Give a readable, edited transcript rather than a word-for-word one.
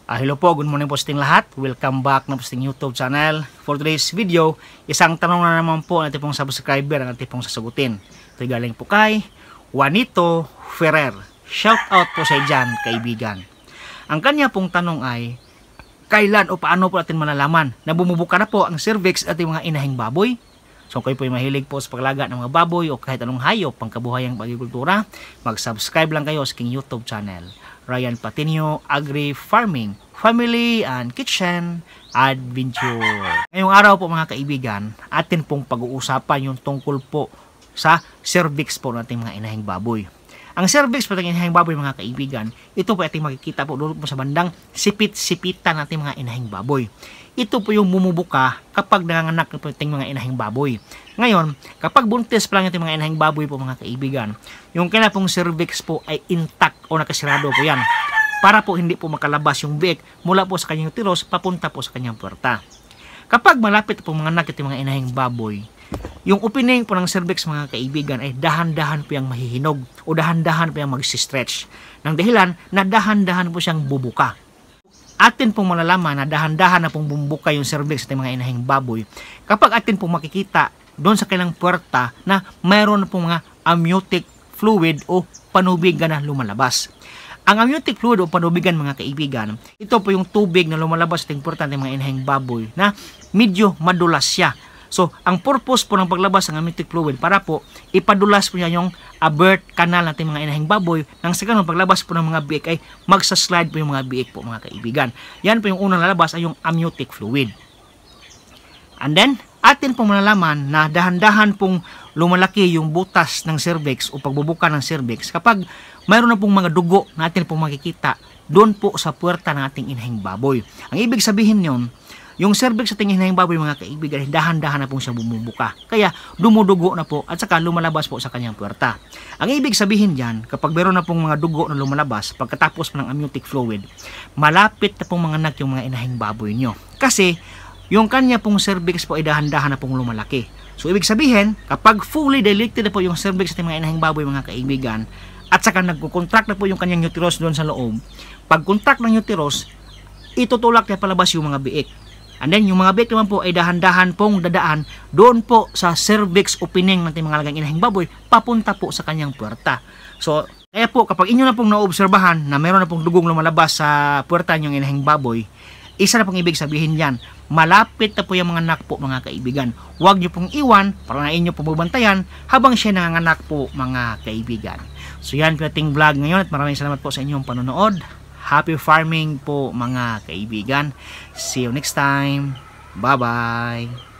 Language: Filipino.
Hello po, good morning po sa ating lahat. Welcome back na po sa ating YouTube channel. For today's video, isang tanong na naman po natin pong subscriber ang ating pong sasagutin. Ito galing po kay Juanito Ferrer. Shout out po sa dyan, kaibigan. Ang kanya pong tanong ay, kailan o paano po natin malalaman na bumubuka na po ang cervix at yung mga inahing baboy? So kayo po ay mahilig po sa paglaga ng mga baboy o kahit anong hayop pangkabuhayang agrikultura, mag-subscribe lang kayo sa aking YouTube channel. Ryan Patinio, Agri Farming, Family and Kitchen Adventure. Ngayong araw po mga kaibigan, atin pong pag-uusapan yung tungkol po sa cervix po nating mga inahing baboy. Ang cervix po nating inahing baboy mga kaibigan, ito po ating makikita po doon po sa bandang sipit-sipitan nating mga inahing baboy. Ito po yung bumubuka kapag nanganganak po ating mga inahing baboy. Ngayon, kapag buntis pa lang yung mga inahing baboy po mga kaibigan, yung kanya pong cervix po ay intact o nakasirado po yan para po hindi po makalabas yung biik mula po sa kanyang uterus papunta po sa kanyang puwerta. Kapag malapit po manganak yung mga inahing baboy, yung opening po ng cervix mga kaibigan ay dahan-dahan po yung mahihinog o dahan-dahan po yung mag-stretch. Nang dahilan na dahan-dahan po siyang bubuka. Atin pong malalaman na dahan-dahan na pong bumubuka yung cervix ng mga inahing baboy kapag atin pong makikita doon sa kanilang puwerta na mayroon na pong mga amniotic fluid o panubigan na lumalabas. Ang amniotic fluid o panubigan mga kaibigan, ito po yung tubig na lumalabas sa puwerta ng mga inahing baboy na medyo madulas siya. So, ang purpose po ng paglabas ng amniotic fluid para po ipadulas po niya yung birth canal natin mga inahing baboy nang sa ganun paglabas po ng mga biik ay magsaslide po yung mga biik po mga kaibigan. Yan po yung unang lalabas ay yung amniotic fluid. And then, atin pong malalaman na dahan-dahan pong lumalaki yung butas ng cervix o pagbubuka ng cervix kapag mayroon na pong mga dugo na atin pong makikita doon po sa puwerta ng ating inahing baboy. Ang ibig sabihin nyon, yung cervix sa tingin ng baboy mga kaibigan, dahan-dahan na pong siya bumubuka. Kaya dumudugo na po at saka lumalabas po sa kanyang puwerta. Ang ibig sabihin dyan, kapag meron na pong mga dugo na lumalabas, pagkatapos po ng amniotic fluid, malapit na pong manganak yung mga inahing baboy nyo. Kasi yung kanya pong cervix po ay dahan-dahan na pong lumalaki. So ibig sabihin, kapag fully dilated na po yung cervix sa mga inahing baboy mga kaibigan, at saka nagkukontract na po yung kanyang uterus doon sa loob, pag contract ng uterus, itutulak na palabas yung mga biik. And then, yung mga biik naman po ay dahan-dahan pong dadaan doon po sa cervix opening ng mga alagang inahing baboy papunta po sa kanyang puwerta. So, kaya po kapag inyo na pong naobserbahan na meron na pong dugong lumalabas sa puwerta ng inahing baboy, isa na pong ibig sabihin yan, malapit na po yung mga anak po mga kaibigan. Huwag nyo pong iwan para na inyo pong bubantayan habang siya nanganganak po mga kaibigan. So yan po ating vlog ngayon at maraming salamat po sa inyong panonood. Happy farming po mga kaibigan. See you next time. Bye-bye.